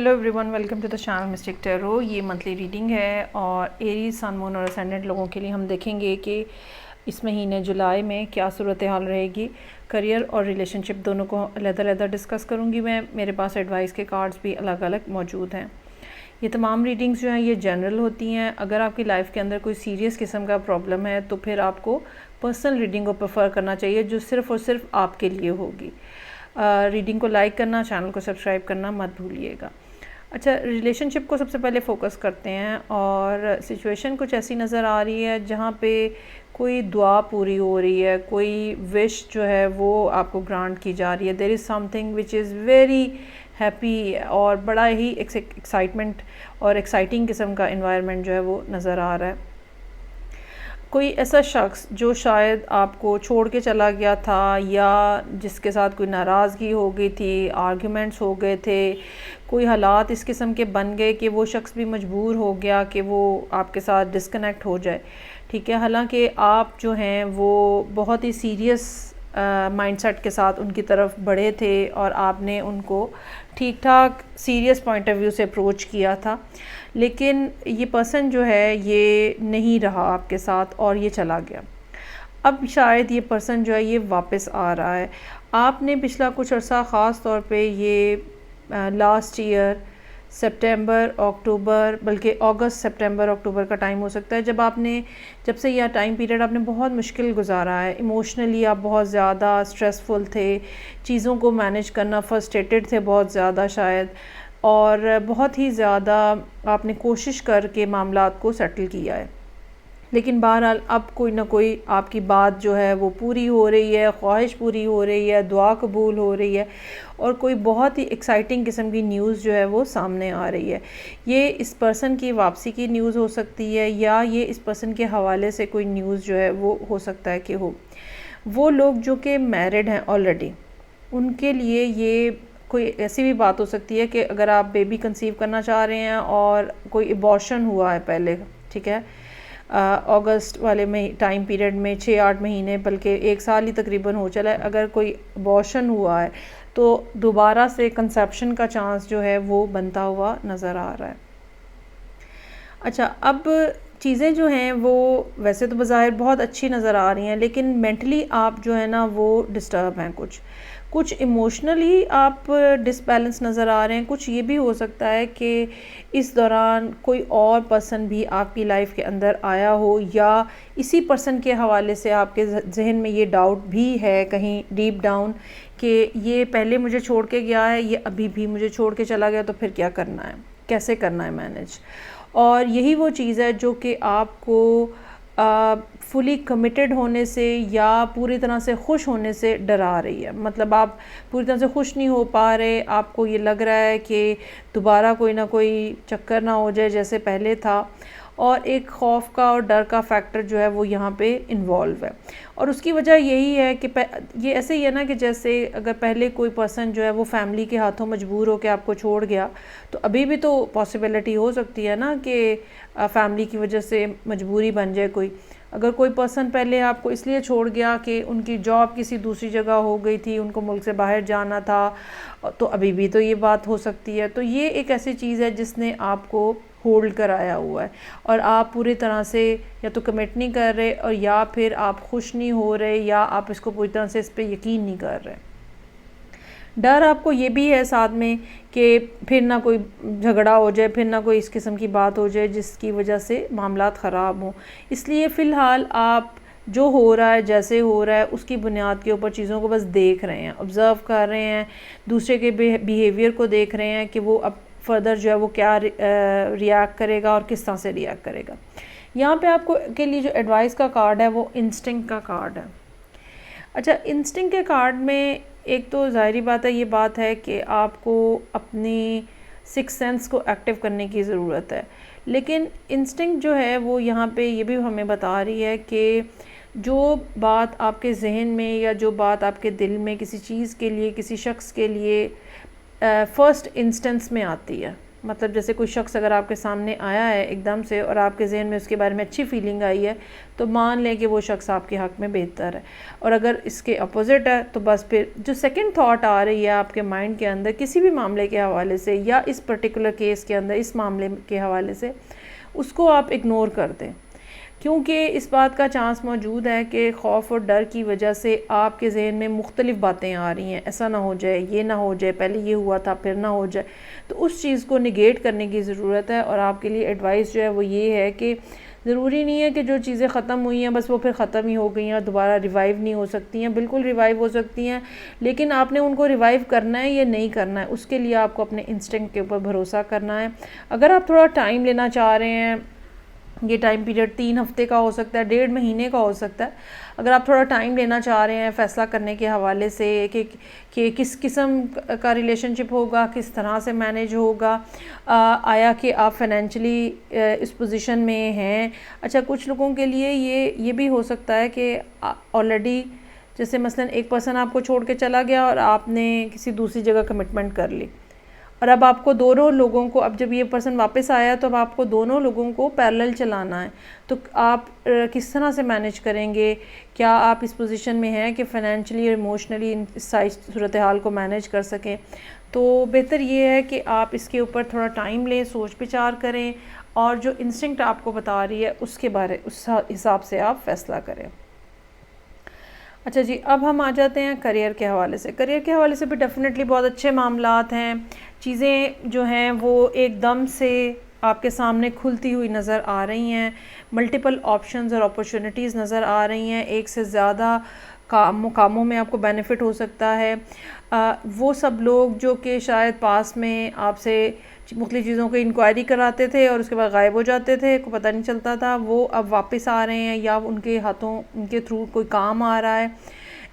Hello everyone, welcome to the channel Mystic Tarot. ये monthly reading है और Aries, sun, moon और ascendant लोगों के लिए हम देखेंगे कि इस महीने जुलाई में क्या सूरत हाल रहेगी। करियर और रिलेशनशिप दोनों को अलग-अलग डिस्कस करूँगी मैं। मेरे पास एडवाइस के कार्ड्स भी अलग अलग मौजूद हैं। ये तमाम रीडिंग्स जो हैं ये जनरल होती हैं। अगर आपकी लाइफ के अंदर कोई सीरियस किस्म का प्रॉब्लम है तो फिर आपको पर्सनल रीडिंग को प्रेफर करना चाहिए, जो सिर्फ़ और सिर्फ आपके लिए होगी। रीडिंग को लाइक करना, चैनल को सब्सक्राइब करना मत भूलिएगा। अच्छा, रिलेशनशिप को सबसे पहले फ़ोकस करते हैं और सिचुएशन कुछ ऐसी नज़र आ रही है जहाँ पे कोई दुआ पूरी हो रही है, कोई विश जो है वो आपको ग्रांट की जा रही है। There is something which is very happy और बड़ा ही एक्साइटमेंट और एक्साइटिंग किस्म का इन्वायरमेंट जो है वो नज़र आ रहा है। कोई ऐसा शख्स जो शायद आपको छोड़ के चला गया था या जिसके साथ कोई नाराज़गी हो गई थी, आर्ग्यूमेंट्स हो गए थे, कोई हालात इस किस्म के बन गए कि वो शख्स भी मजबूर हो गया कि वो आपके साथ डिस्कनेक्ट हो जाए। ठीक है, हालांकि आप जो हैं वो बहुत ही सीरियस माइंडसेट के साथ उनकी तरफ बढ़े थे और आपने उनको ठीक ठाक सीरियस पॉइंट ऑफ व्यू से अप्रोच किया था, लेकिन ये पर्सन जो है ये नहीं रहा आपके साथ और ये चला गया। अब शायद ये पर्सन जो है ये वापस आ रहा है। आपने पिछला कुछ अर्सा ख़ास तौर पे ये लास्ट ईयर सितंबर अक्टूबर, बल्कि अगस्त सितंबर अक्टूबर का टाइम हो सकता है जब से यह टाइम पीरियड आपने बहुत मुश्किल गुजारा है। इमोशनली आप बहुत ज़्यादा स्ट्रेसफुल थे, चीज़ों को मैनेज करना फ्रस्ट्रेटेड थे बहुत ज़्यादा शायद, और बहुत ही ज़्यादा आपने कोशिश करके मामलात को सेटल किया है। लेकिन बहरहाल अब कोई ना कोई आपकी बात जो है वो पूरी हो रही है, ख्वाहिश पूरी हो रही है, दुआ कबूल हो रही है और कोई बहुत ही एक्साइटिंग किस्म की न्यूज़ जो है वो सामने आ रही है। ये इस पर्सन की वापसी की न्यूज़ हो सकती है या ये इस पर्सन के हवाले से कोई न्यूज़ जो है वो हो सकता है कि हो। वो लोग जो कि मैरिड हैं ऑलरेडी, उनके लिए ये कोई ऐसी भी बात हो सकती है कि अगर आप बेबी कंसीव करना चाह रहे हैं और कोई अबॉर्शन हुआ है पहले, ठीक है, अगस्त वाले में टाइम पीरियड में 6-8 महीने बल्कि 1 साल ही तकरीबन हो चला है, अगर कोई अबॉर्शन हुआ है तो दोबारा से कंसेप्शन का चांस जो है वो बनता हुआ नज़र आ रहा है। अच्छा, अब चीज़ें जो हैं वो वैसे तो बज़ाहिर बहुत अच्छी नज़र आ रही हैं, लेकिन मेंटली आप जो है ना वो डिस्टर्ब हैं। कुछ इमोशनली आप डिसबैलेंस नज़र आ रहे हैं। कुछ ये भी हो सकता है कि इस दौरान कोई और पर्सन भी आपकी लाइफ के अंदर आया हो या इसी पर्सन के हवाले से आपके जहन में ये डाउट भी है कहीं डीप डाउन कि ये पहले मुझे छोड़ के गया है, ये अभी भी मुझे छोड़ के चला गया, तो फिर क्या करना है, कैसे करना है मैनेज। और यही वो चीज़ है जो कि आपको फुली कमिटेड होने से या पूरी तरह से खुश होने से डरा रही है। मतलब आप पूरी तरह से खुश नहीं हो पा रहे, आपको ये लग रहा है कि दोबारा कोई ना कोई चक्कर ना हो जाए जैसे पहले था, और एक खौफ का और डर का फैक्टर जो है वो यहाँ पे इन्वॉल्व है। और उसकी वजह यही है कि ये ऐसे ही है ना कि जैसे अगर पहले कोई पर्सन जो है वो फैमिली के हाथों मजबूर होकर आपको छोड़ गया, तो अभी भी तो पॉसिबिलिटी हो सकती है ना कि फैमिली की वजह से मजबूरी बन जाए कोई। अगर कोई पर्सन पहले आपको इसलिए छोड़ गया कि उनकी जॉब किसी दूसरी जगह हो गई थी, उनको मुल्क से बाहर जाना था, तो अभी भी तो ये बात हो सकती है। तो ये एक ऐसी चीज़ है जिसने आपको होल्ड कराया हुआ है और आप पूरी तरह से या तो कमिट नहीं कर रहे और या फिर आप खुश नहीं हो रहे या आप इसको पूरी तरह से इस पर यकीन नहीं कर रहे। डर आपको ये भी है साथ में कि फिर ना कोई झगड़ा हो जाए, फिर ना कोई इस किस्म की बात हो जाए जिसकी वजह से मामलात ख़राब हों। इसलिए फ़िलहाल आप जो हो रहा है, जैसे हो रहा है, उसकी बुनियाद के ऊपर चीज़ों को बस देख रहे हैं, ऑब्ज़र्व कर रहे हैं, दूसरे के बिहेवियर को देख रहे हैं कि वो अब फर्दर जो है वो क्या रिएक्ट करेगा और किस तरह से रिएक्ट करेगा। यहाँ पे आपको के लिए जो एडवाइस का कार्ड है वो इंस्टिंक्ट का कार्ड है। अच्छा, इंस्टिंक्ट के कार्ड में एक तो ज़ाहिरी बात है, ये बात है कि आपको अपनी सिक्स सेंस को एक्टिव करने की ज़रूरत है, लेकिन इंस्टिंक्ट जो है वो यहाँ पे ये भी हमें बता रही है कि जो बात आपके जहन में या जो बात आपके दिल में किसी चीज़ के लिए, किसी शख्स के लिए फ़र्स्ट इंस्टेंस में आती है, मतलब जैसे कोई शख्स अगर आपके सामने आया है एकदम से और आपके जहन में उसके बारे में अच्छी फीलिंग आई है, तो मान लें कि वो शख्स आपके हक़ में बेहतर है। और अगर इसके अपोज़िट है तो बस फिर जो सेकंड थॉट आ रही है आपके माइंड के अंदर किसी भी मामले के हवाले से या इस पर्टिकुलर केस के अंदर इस मामले के हवाले से, उसको आप इग्नोर कर दें, क्योंकि इस बात का चांस मौजूद है कि खौफ और डर की वजह से आपके जहन में मुख्तलिफ़ बातें आ रही हैं, ऐसा ना हो जाए, ये ना हो जाए, पहले ये हुआ था फिर ना हो जाए। तो उस चीज़ को निगेट करने की ज़रूरत है। और आपके लिए एडवाइस जो है वो ये है कि ज़रूरी नहीं है कि जो चीज़ें ख़त्म हुई हैं बस वो फिर ख़त्म ही हो गई हैं, दोबारा रिवाइव नहीं हो सकती हैं। बिल्कुल रिवाइव हो सकती हैं, लेकिन आपने उनको रिवाइव करना है या नहीं करना है, उसके लिए आपको अपने इंस्टिंक्ट के ऊपर भरोसा करना है। अगर आप थोड़ा टाइम लेना चाह रहे हैं, ये टाइम पीरियड 3 हफ़्ते का हो सकता है, 1.5 महीने का हो सकता है। अगर आप थोड़ा टाइम लेना चाह रहे हैं फ़ैसला करने के हवाले से कि किस किस्म का रिलेशनशिप होगा, किस तरह से मैनेज होगा, आया कि आप फाइनेंशियली इस पोजीशन में हैं। अच्छा, कुछ लोगों के लिए ये भी हो सकता है कि ऑलरेडी जैसे मसलन एक पर्सन आपको छोड़ के चला गया और आपने किसी दूसरी जगह कमिटमेंट कर ली, और अब आपको दोनों लोगों को, अब जब ये पर्सन वापस आया तो अब आपको दोनों लोगों को पैरेलल चलाना है। तो आप किस तरह से मैनेज करेंगे? क्या आप इस पोजीशन में हैं कि फ़ाइनेंशियली और इमोशनली इस सारी सूरत हाल को मैनेज कर सकें? तो बेहतर ये है कि आप इसके ऊपर थोड़ा टाइम लें, सोच विचार करें और जो इंस्टिंक्ट आपको बता रही है उसके बारे उस हिसाब से आप फ़ैसला करें। अच्छा जी, अब हम आ जाते हैं करियर के हवाले से। करियर के हवाले से भी डेफ़िनेटली बहुत अच्छे मामलात हैं। चीज़ें जो हैं वो एकदम से आपके सामने खुलती हुई नज़र आ रही हैं। मल्टीपल ऑप्शंस और अपॉर्चुनिटीज़ नज़र आ रही हैं। एक से ज़्यादा कामों में आपको बेनिफिट हो सकता है। वो सब लोग जो कि शायद पास में आपसे मुख्तलिफ़ चीज़ों की इंक्वायरी कराते थे और उसके बाद गायब हो जाते थे, को पता नहीं चलता था, वो अब वापस आ रहे हैं या उनके हाथों उनके थ्रू कोई काम आ रहा है।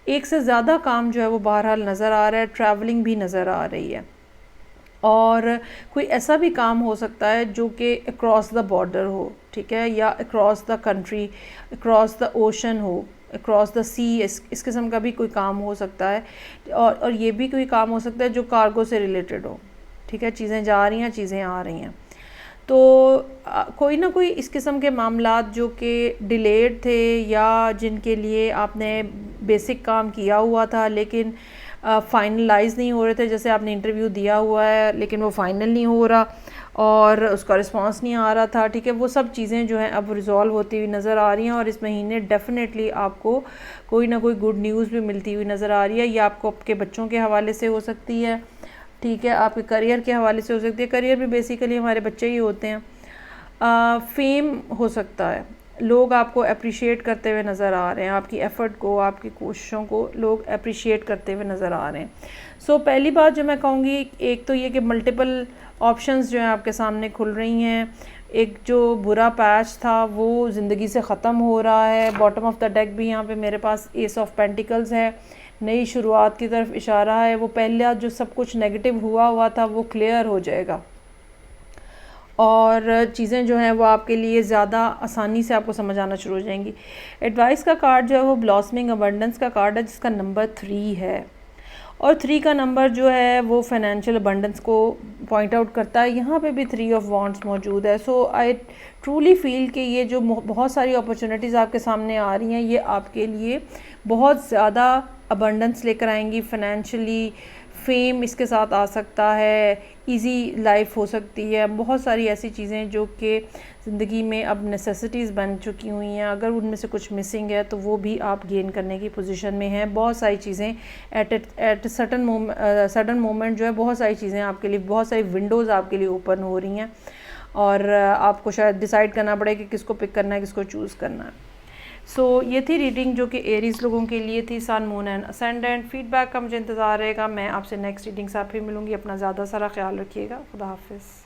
एक से ज़्यादा काम जो है वो बहरहाल नज़र आ रहा है। ट्रैवलिंग भी नज़र आ रही है और कोई ऐसा भी काम हो सकता है जो कि अक्रॉस द बॉर्डर हो, ठीक है, या across the country, across the ocean हो, अक्रॉस द सी, इस किस्म का भी कोई काम हो सकता है। और ये भी कोई काम हो सकता है जो कार्गो से रिलेटेड हो, ठीक है, चीज़ें जा रही हैं, चीज़ें आ रही हैं। तो कोई ना कोई इस किस्म के मामलात जो कि डिलेड थे या जिनके लिए आपने बेसिक काम किया हुआ था लेकिन फाइनलाइज नहीं हो रहे थे, जैसे आपने इंटरव्यू दिया हुआ है लेकिन वो फाइनल नहीं हो रहा और उसका रिस्पांस नहीं आ रहा था, ठीक है, वो सब चीज़ें जो हैं अब रिज़ॉल्व होती हुई नज़र आ रही हैं और इस महीने डेफ़िनेटली आपको कोई ना कोई गुड न्यूज़ भी मिलती हुई नज़र आ रही है। या आपको आपके बच्चों के हवाले से हो सकती है, ठीक है, आपके करियर के हवाले से हो सकती है। करियर भी बेसिकली हमारे बच्चे ही होते हैं। फेम हो सकता है, लोग आपको अप्रिशिएट करते हुए नज़र आ रहे हैं, आपकी एफ़र्ट को, आपकी कोशिशों को लोग अप्रिशिएट करते हुए नज़र आ रहे हैं। सो पहली बात जो मैं कहूँगी, एक तो ये कि मल्टीपल ऑप्शंस जो हैं आपके सामने खुल रही हैं। एक जो बुरा पैच था वो ज़िंदगी से ख़त्म हो रहा है। बॉटम ऑफ द डेक भी यहाँ पे मेरे पास एस ऑफ पेंटिकल्स है, नई शुरुआत की तरफ इशारा है। वो पहला जो सब कुछ नेगेटिव हुआ था वो क्लियर हो जाएगा और चीज़ें जो हैं वो आपके लिए ज़्यादा आसानी से आपको समझ आना शुरू हो जाएंगी। एडवाइस का कार्ड जो है वो ब्लॉसमिंग अबंडेंस का कार्ड है जिसका नंबर 3 है और 3 का नंबर जो है वो फाइनेंशियल अबंडेंस को पॉइंट आउट करता है। यहाँ पे भी 3 ऑफ वॉन्ड्स मौजूद है। सो आई ट्रूली फील कि ये जो बहुत सारी अपॉर्चुनिटीज़ आपके सामने आ रही हैं ये आपके लिए बहुत ज़्यादा अबंडेंस लेकर आएंगी। फाइनेंशियली फेम इसके साथ आ सकता है, इजी लाइफ हो सकती है, बहुत सारी ऐसी चीज़ें जो कि ज़िंदगी में अब नेसेसिटीज़ बन चुकी हुई हैं। अगर उनमें से कुछ मिसिंग है तो वो भी आप गेन करने की पोजीशन में हैं। बहुत सारी चीज़ें एट सडन मोमेंट जो है बहुत सारी चीज़ें आपके लिए, बहुत सारी विंडोज़ आपके लिए ओपन हो रही हैं और आपको शायद डिसाइड करना पड़े कि किसको पिक करना है, किसको चूज़ करना है। सो ये थी रीडिंग जो कि एरीज़ लोगों के लिए थी, सन, मून एंड असेंडेंट। फीडबैक का मुझे इंतज़ार रहेगा। मैं आपसे नेक्स्ट रीडिंग से फिर मिलूँगी। अपना ज़्यादा सारा ख्याल रखिएगा। खुदा हाफिज़।